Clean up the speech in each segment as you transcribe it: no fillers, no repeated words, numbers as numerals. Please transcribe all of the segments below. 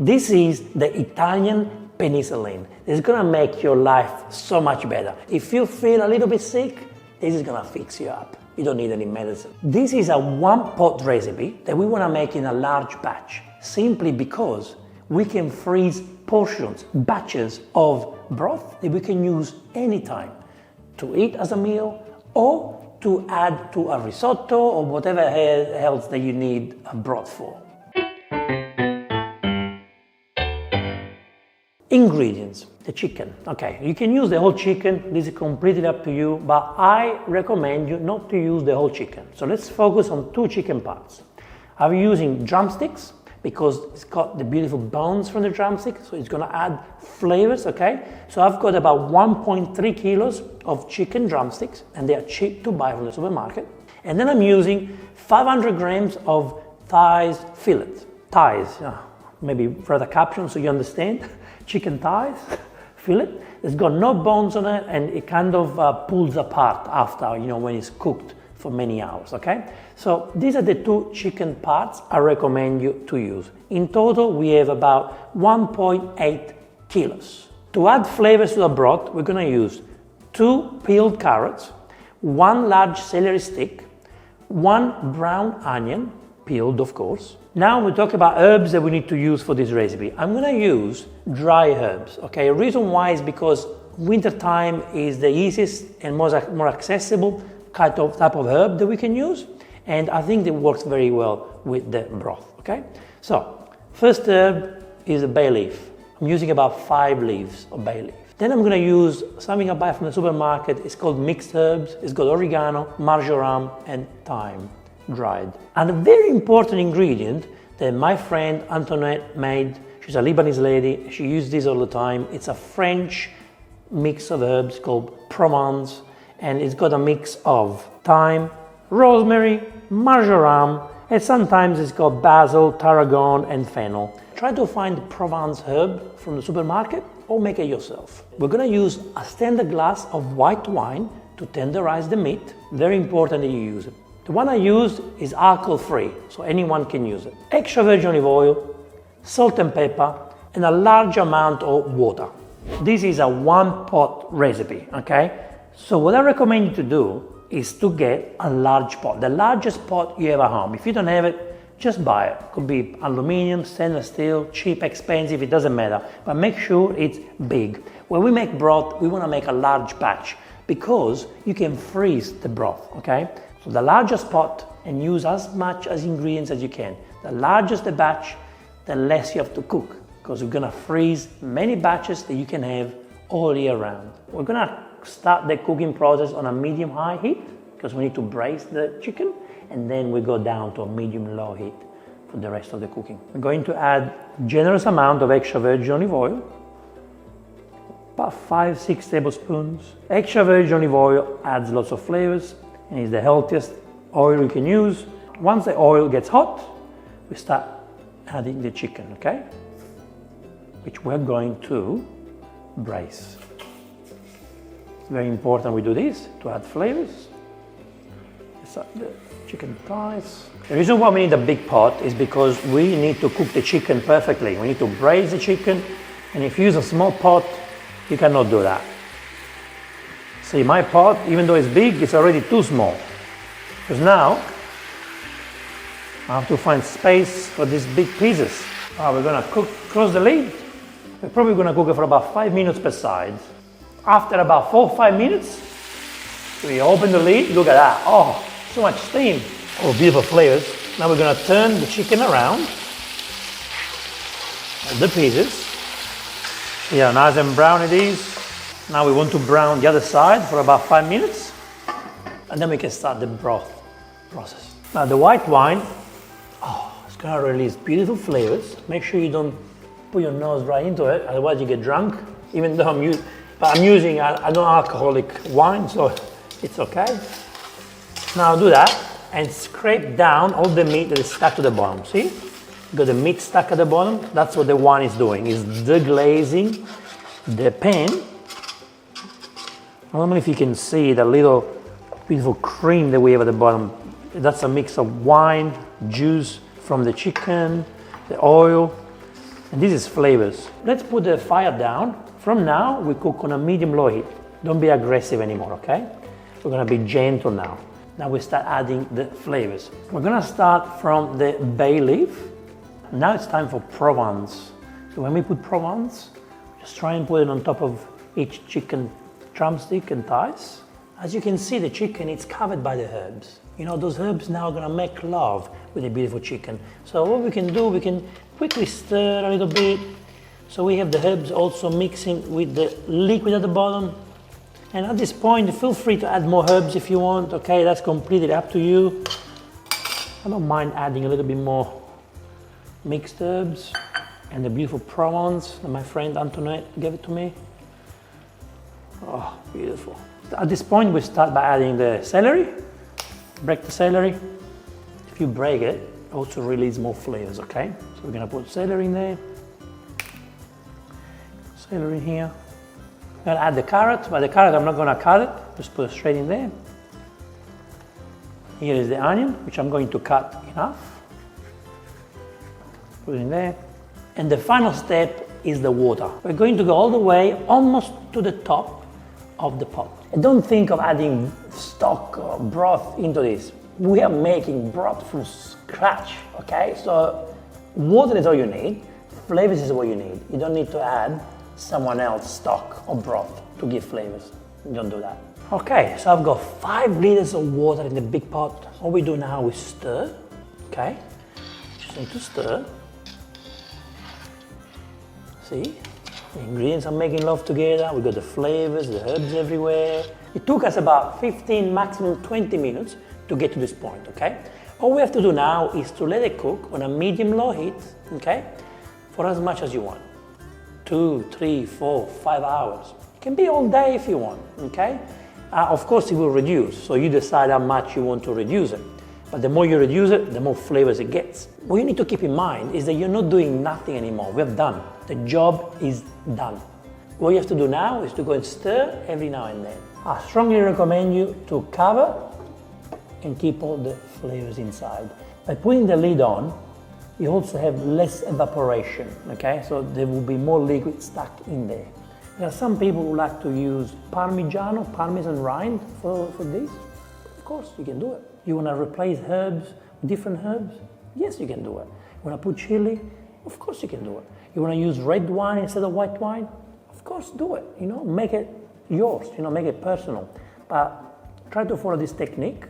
This is the Italian Penicillin. It's gonna make your life so much better. If you feel a little bit sick, this is gonna fix you up. You don't need any medicine. This is a one-pot recipe that we wanna make in a large batch, simply because we can freeze portions, batches of broth that we can use anytime to eat as a meal or to add to a risotto or whatever else that you need a broth for. Ingredients, the chicken. Okay, you can use the whole chicken, this is completely up to you, but I recommend you not to use the whole chicken. So let's focus on 2 chicken parts. I'm using drumsticks because it's got the beautiful bones from the drumstick, so it's gonna add flavors, okay? So I've got about 1.3 kilos of chicken drumsticks, and they are cheap to buy from the supermarket. And then I'm using 500 grams of thighs fillet. Thighs, maybe further caption so you understand. Chicken thighs, fillet. It's got no bones on it, and it kind of pulls apart after, when it's cooked for many hours, okay? So these are the 2 chicken parts I recommend you to use. In total, we have about 1.8 kilos. To add flavors to the broth, we're gonna use 2 peeled carrots, 1 large celery stick, 1 brown onion, peeled of course. Now we talk about herbs that we need to use for this recipe. I'm gonna use dry herbs, okay? The reason why is because winter time is the easiest and more accessible type of herb that we can use, and I think it works very well with the broth, okay? So, first herb is the bay leaf. I'm using about 5 leaves of bay leaf. Then I'm gonna use something I buy from the supermarket. It's called mixed herbs. It's got oregano, marjoram, and thyme, dried. And a very important ingredient that my friend Antoinette made, she's a Lebanese lady, she uses this all the time. It's a French mix of herbs called Provence, and it's got a mix of thyme, rosemary, marjoram, and sometimes it's got basil, tarragon, and fennel. Try to find the Provence herb from the supermarket or make it yourself. We're gonna use a standard glass of white wine to tenderize the meat. Very important that you use it. The one I used is alcohol-free, so anyone can use it. Extra virgin olive oil, salt and pepper, and a large amount of water. This is a 1-pot recipe, okay? So what I recommend you to do is to get a large pot, the largest pot you have at home. If you don't have it, just buy it. Could be aluminum, stainless steel, cheap, expensive, it doesn't matter. But make sure it's big. When we make broth, we want to make a large batch because you can freeze the broth, okay? So the largest pot, and use as much as ingredients as you can. The larger the batch, the less you have to cook, because we're gonna freeze many batches that you can have all year round. We're gonna start the cooking process on a medium-high heat, because we need to braise the chicken, and then we go down to a medium-low heat for the rest of the cooking. We're going to add generous amount of extra virgin olive oil, about 5-6 tablespoons. Extra virgin olive oil adds lots of flavors and is the healthiest oil you can use. Once the oil gets hot, we start adding the chicken, okay? Which we're going to braise. It's very important we do this to add flavors. Let's add the chicken thighs. The reason why we need a big pot is because we need to cook the chicken perfectly. We need to braise the chicken, and if you use a small pot, you cannot do that. See, my pot, even though it's big, it's already too small. Because now, I have to find space for these big pieces. We're gonna close the lid. We're probably gonna cook it for about 5 minutes per side. After about 4 or 5 minutes, we open the lid, look at that. Oh, so much steam. Oh, beautiful flavors. Now we're gonna turn the chicken around. The pieces. Yeah, nice and brown it is. Now we want to brown the other side for about 5 minutes. And then we can start the broth process. Now the white wine, it's gonna release beautiful flavors. Make sure you don't put your nose right into it, otherwise you get drunk. Even though I'm using a non-alcoholic wine, so it's okay. Now do that and scrape down all the meat that is stuck to the bottom. See? You got the meat stuck at the bottom. That's what the wine is doing. It's deglazing the pan. I don't know if you can see the little beautiful cream that we have at the bottom. That's a mix of wine, juice from the chicken, the oil. And this is flavors. Let's put the fire down. From now, we cook on a medium-low heat. Don't be aggressive anymore, okay? We're gonna be gentle now. Now we start adding the flavors. We're gonna start from the bay leaf. Now it's time for Provence. So when we put Provence, just try and put it on top of each chicken drumstick and thighs. As you can see, the chicken is covered by the herbs. You know, those herbs now are gonna make love with the beautiful chicken. So what we can do, we can quickly stir a little bit. So we have the herbs also mixing with the liquid at the bottom. And at this point, feel free to add more herbs if you want, okay? That's completely up to you. I don't mind adding a little bit more mixed herbs and the beautiful Provence that my friend Antoinette gave it to me. Oh, beautiful. At this point, we start by adding the celery. Break the celery. If you break it, it also release more flavors, okay? So we're gonna put celery in there. Celery here. I'm gonna add the carrot, but the carrot I'm not gonna cut it, just put it straight in there. Here is the onion, which I'm going to cut in half. Put it in there. And the final step is the water. We're going to go all the way almost to the top of the pot. And don't think of adding stock or broth into this. We are making broth from scratch, okay? So water is all you need, flavors is what you need. You don't need to add someone else's stock or broth to give flavors. Don't do that. Okay, so I've got 5 liters of water in the big pot. All we do now is stir, okay? Just need to stir. See? The ingredients are making love together. We've got the flavors, the herbs everywhere. It took us about 15, maximum 20 minutes to get to this point, okay? All we have to do now is to let it cook on a medium-low heat, okay? For as much as you want. 2, 3, 4, 5 hours. It can be all day if you want, okay? Of course, it will reduce, so you decide how much you want to reduce it. But the more you reduce it, the more flavors it gets. What you need to keep in mind is that you're not doing nothing anymore. We have done. The job is done. What you have to do now is to go and stir every now and then. I strongly recommend you to cover and keep all the flavors inside. By putting the lid on, you also have less evaporation, okay? So there will be more liquid stuck in there. There are some people who like to use Parmesan rind for this. Of course, you can do it. You want to replace herbs with different herbs? Yes, you can do it. You want to put chili? Of course you can do it. You want to use red wine instead of white wine? Of course, do it. You know, make it yours, you know, make it personal. But try to follow this technique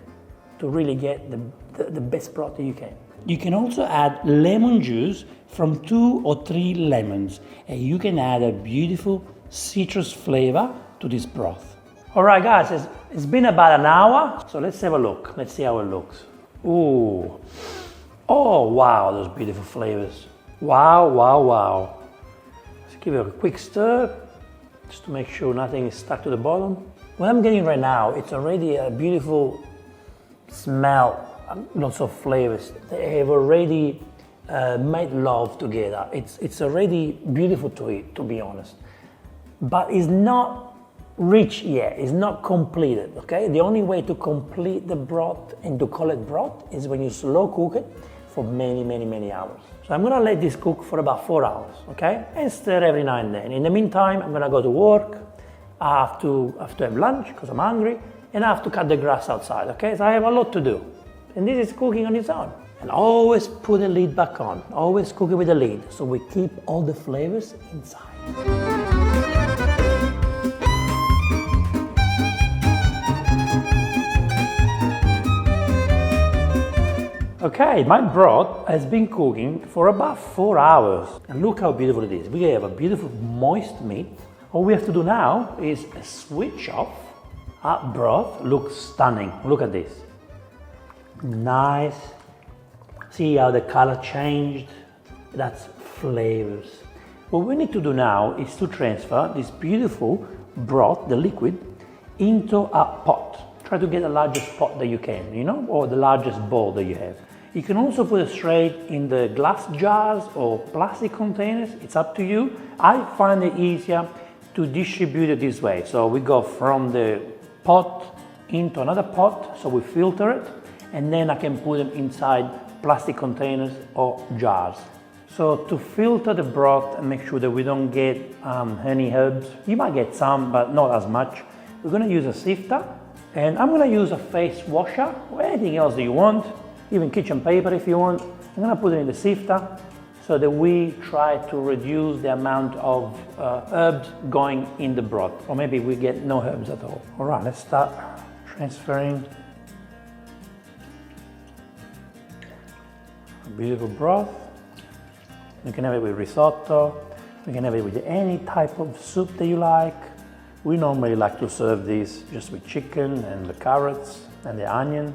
to really get the best broth that you can. You can also add lemon juice from 2 or 3 lemons, and you can add a beautiful citrus flavor to this broth. All right, guys, it's been about an hour, so let's have a look. Let's see how it looks. Ooh. Oh, wow, those beautiful flavors. Wow, wow, wow. Let's give it a quick stir, just to make sure nothing is stuck to the bottom. What I'm getting right now, it's already a beautiful smell, lots of flavors. They have already made love together. It's already beautiful to eat, to be honest. But it's not rich yet, it's not completed, okay? The only way to complete the broth and to call it broth is when you slow cook it for many, many, many hours. So I'm gonna let this cook for about 4 hours, okay? And stir every now and then. In the meantime, I'm gonna go to work. I have to have lunch because I'm hungry, and I have to cut the grass outside, okay? So I have a lot to do. And this is cooking on its own. And always put the lid back on. Always cook it with the lid, so we keep all the flavors inside. Okay, my broth has been cooking for about 4 hours. And look how beautiful it is. We have a beautiful moist meat. All we have to do now is switch off. Our broth looks stunning. Look at this. Nice. See how the color changed? That's flavors. What we need to do now is to transfer this beautiful broth, the liquid, into a pot. Try to get the largest pot that you can, you know, or the largest bowl that you have. You can also put it straight in the glass jars or plastic containers. It's up to you. I find it easier to distribute it this way. So we go from the pot into another pot, so we filter it, and then I can put them inside plastic containers or jars. So to filter the broth and make sure that we don't get any herbs, you might get some, but not as much. We're going to use a sifter, and I'm going to use a face washer or anything else that you want, even kitchen paper if you want. I'm going to put it in the sifter so that we try to reduce the amount of herbs going in the broth, or maybe we get no herbs at all. All right, let's start transferring a beautiful broth. You can have it with risotto, you can have it with any type of soup that you like. We normally like to serve this just with chicken and the carrots and the onion.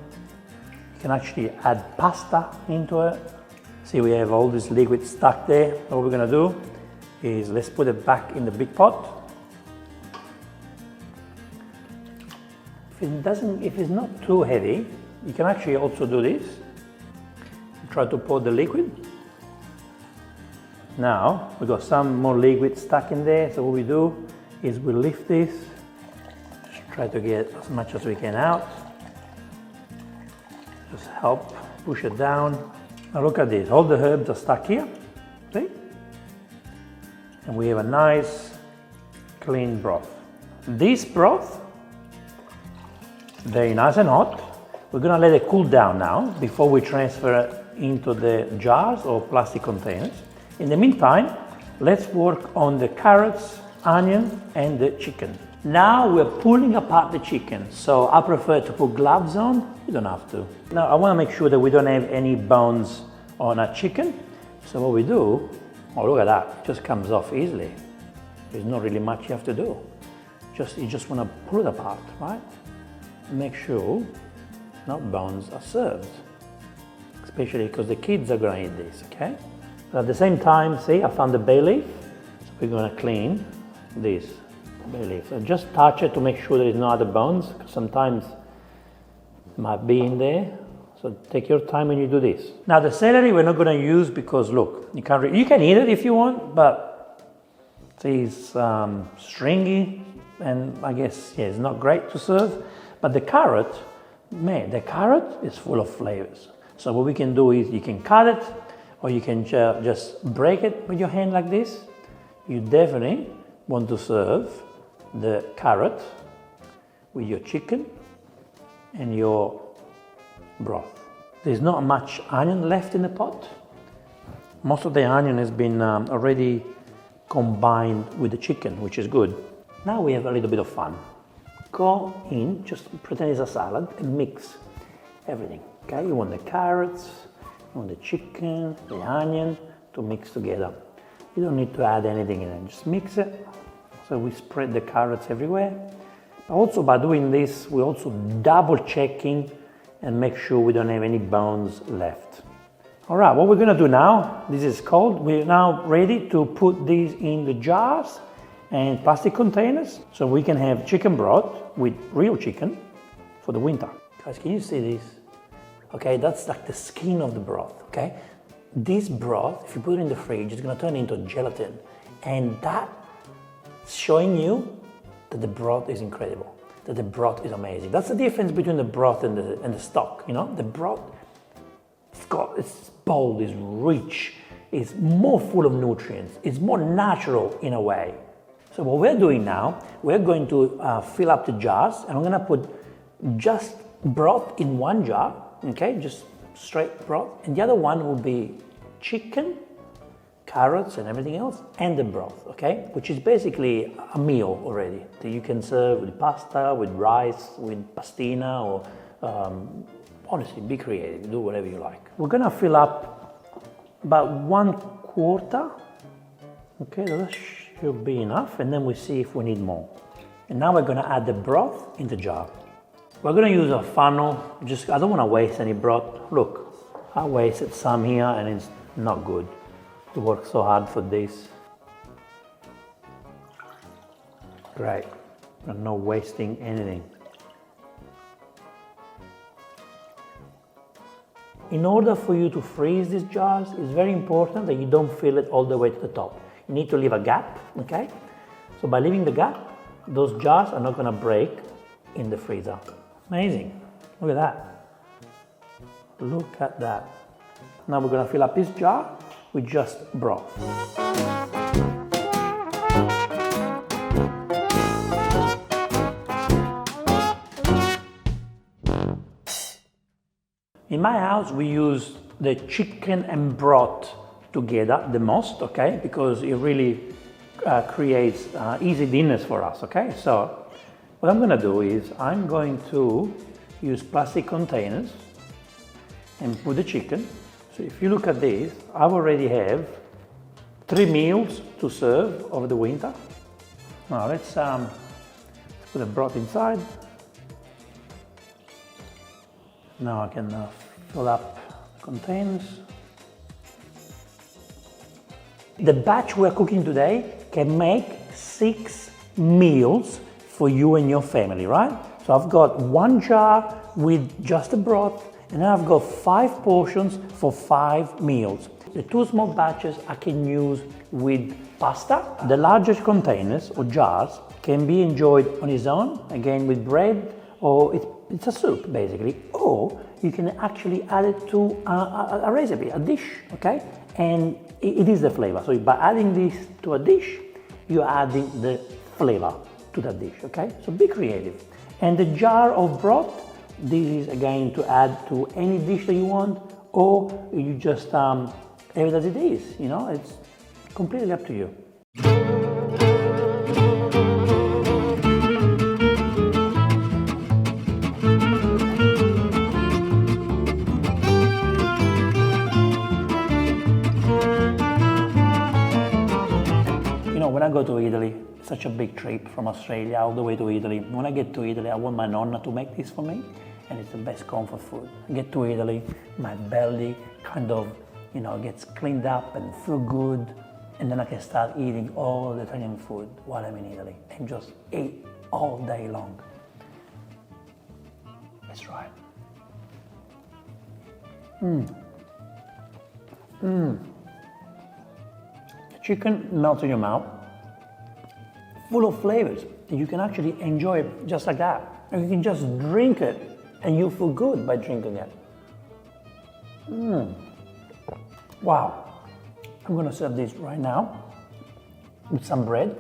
You can actually add pasta into it. See, we have all this liquid stuck there. What we're gonna do is let's put it back in the big pot. If it's not too heavy, you can actually also do this. Try to pour the liquid. Now, we've got some more liquid stuck in there, so what we do is we lift this, just try to get as much as we can out. Just help push it down. Now look at this, all the herbs are stuck here, see? And we have a nice, clean broth. This broth, very nice and hot. We're gonna let it cool down now before we transfer it into the jars or plastic containers. In the meantime, let's work on the carrots, onion and the chicken. Now we're pulling apart the chicken, so I prefer to put gloves on. You don't have to. Now I want to make sure that we don't have any bones on our chicken. So what we do, oh look at that, it just comes off easily. There's not really much you have to do. You just want to pull it apart, right? Make sure no bones are served, especially because the kids are going to eat this, okay? But at the same time, see, I found the bay leaf, so we're going to clean this bay leaf. So just touch it to make sure there is no other bones, because sometimes it might be in there. So take your time when you do this. Now the celery we're not going to use because look, you can eat it if you want, but see, it's stringy, and I guess yeah, it's not great to serve. But the carrot, man, the carrot is full of flavors. So what we can do is you can cut it, or you can just break it with your hand like this. You definitely want to serve the carrot with your chicken and your broth. There's not much onion left in the pot. Most of the onion has been already combined with the chicken, which is good. Now we have a little bit of fun. Go in, just pretend it's a salad, and mix everything. Okay, you want the carrots, you want the chicken, the onion to mix together. You don't need to add anything in it, just mix it. So we spread the carrots everywhere. Also by doing this, we're also double checking and make sure we don't have any bones left. All right, what we're gonna do now, this is cold. We're now ready to put these in the jars and plastic containers so we can have chicken broth with real chicken for the winter. Guys, can you see this? Okay, that's like the skin of the broth, okay? This broth, if you put it in the fridge, it's gonna turn into gelatin. And that's showing you that the broth is incredible, that the broth is amazing. That's the difference between the broth and the stock, you know? The broth, it's bold, it's rich, it's more full of nutrients, it's more natural in a way. So what we're doing now, we're going to fill up the jars, and I'm gonna put just broth in one jar, okay, just straight broth, and the other one will be chicken, carrots and everything else, and the broth, okay, which is basically a meal already that you can serve with pasta, with rice, with pastina, or honestly, be creative, do whatever you like. We're gonna fill up about 1/4, okay, that should be enough, and then we see if we need more. And now we're gonna add the broth in the jar. We're gonna use a funnel, I don't wanna waste any broth. Look, I wasted some here and it's not good to work so hard for this. Great, I'm not wasting anything. In order for you to freeze these jars, it's very important that you don't fill it all the way to the top. You need to leave a gap, okay? So by leaving the gap, those jars are not gonna break in the freezer. Amazing, look at that. Look at that. Now we're gonna fill up this jar with just broth. In my house, we use the chicken and broth together the most, okay? Because it really creates easy dinners for us, okay? So what I'm gonna do is I'm going to use plastic containers and put the chicken. So if you look at this, I already have 3 meals to serve over the winter. Now let's put the broth inside. Now I can fill up containers. The batch we're cooking today can make 6 meals for you and your family, right? So I've got 1 jar with just the broth, and then I've got 5 portions for 5 meals. The 2 small batches I can use with pasta. The largest containers or jars can be enjoyed on its own, again with bread, or it's a soup basically, or you can actually add it to a recipe, a dish, okay? And it is the flavor. So by adding this to a dish, you're adding the flavor to that dish, okay? So be creative. And the jar of broth, this is again to add to any dish that you want, or you just have it as it is, you know, it's completely up to you. When I go to Italy, it's such a big trip from Australia all the way to Italy. When I get to Italy, I want my Nonna to make this for me, and it's the best comfort food. I get to Italy, my belly kind of, you know, gets cleaned up and feel good, and then I can start eating all the Italian food while I'm in Italy and just eat all day long. Let's try it. The chicken melts in your mouth, full of flavors, and you can actually enjoy it just like that. And you can just drink it, and you feel good by drinking it. Wow. I'm gonna serve this right now with some bread.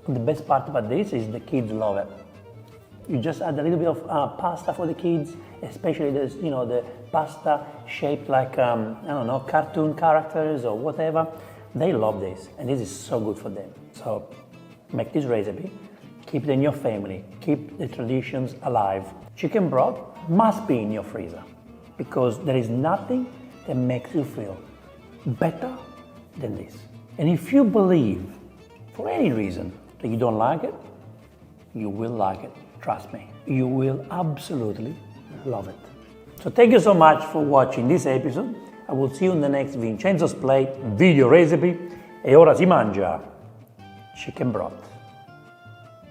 And the best part about this is the kids love it. You just add a little bit of pasta for the kids, especially the pasta shaped like, I don't know, cartoon characters or whatever. They love this, and this is so good for them. So make this recipe, keep it in your family, keep the traditions alive. Chicken broth must be in your freezer because there is nothing that makes you feel better than this. And if you believe, for any reason, that you don't like it, you will like it. Trust me, you will absolutely love it. So thank you so much for watching this episode. I will see you in the next Vincenzo's Plate video recipe. E ora si mangia chicken broth.